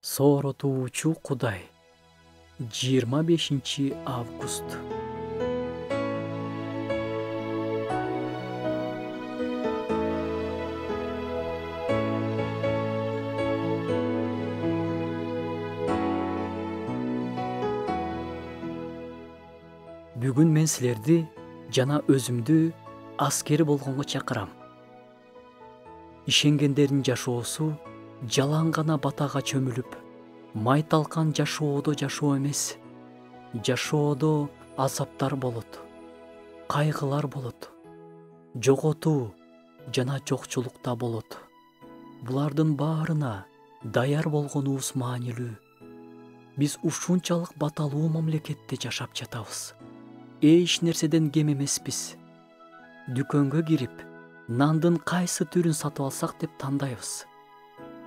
Сооротуучу Кудай. 25 август. Бүгүн мен силерди жана өзүмдү аскери болгонго чакырам. Ишенгендердин жашоосу жалаң гана батага чөмүлүп, майталкан жашоодо жашоо эмес. Жашоодо азаптар болот, кайгылар болот, жоготуу жана жокчулук да болот. Булардын баарына даяр болгонубуз маанилүү. Биз ушунчалык баталуу мамлекетте жашап жатабыз. Эч нерседен кем эмеспиз. Дүкөнгө кирип, нандын кайсы түрүн сатып алсак деп тандайбыз.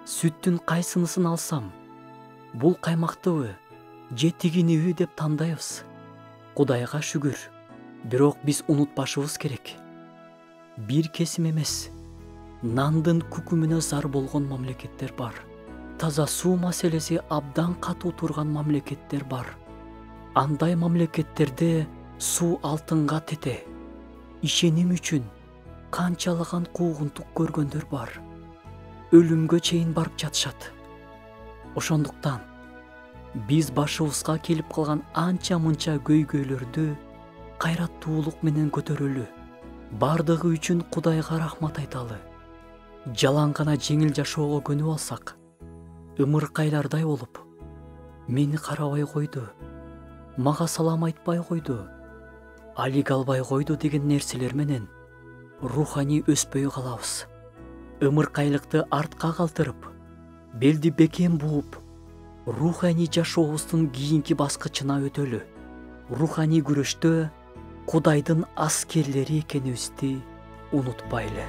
Сүттүн кайсынысын алсам, бул каймактыбы же тигиниби деп тандайбыз. Кудайга шүгүр, бирок биз унутпашыбыз керек. Бир кесим эмес, нандын күкүмүнө зар болгон мамлекеттер бар. Таза суу маселеси абдан катуу турган мамлекеттер бар. Андай мамлекеттерде суу алтынга тете. Ишеним үчүн канчалаган куугунтук көргөндөр бар. Өлүмгө чейин барып жатышат. Ошондуктан биз башыбызга келип калган анча мынча көйгөйлөрдү кайраттуулук менен көтөрөлү. Бардыгы үчүн Кудайга рахмат айталы. Жалаң гана жеңил жашоого көнүп алсак, ымыркайлардай болуп, мени карабай койду, мага салам айтпай койду, алик албай койду деген нерселер менен руханий өспөй калабыз. Ымыркайлыкты артка калтырып, белди бекем бууп, руханий жашообуздун кийинки баскычына өтөлү. Руханий күрөштө Кудайдын аскерлери экенибизди унутпайлы.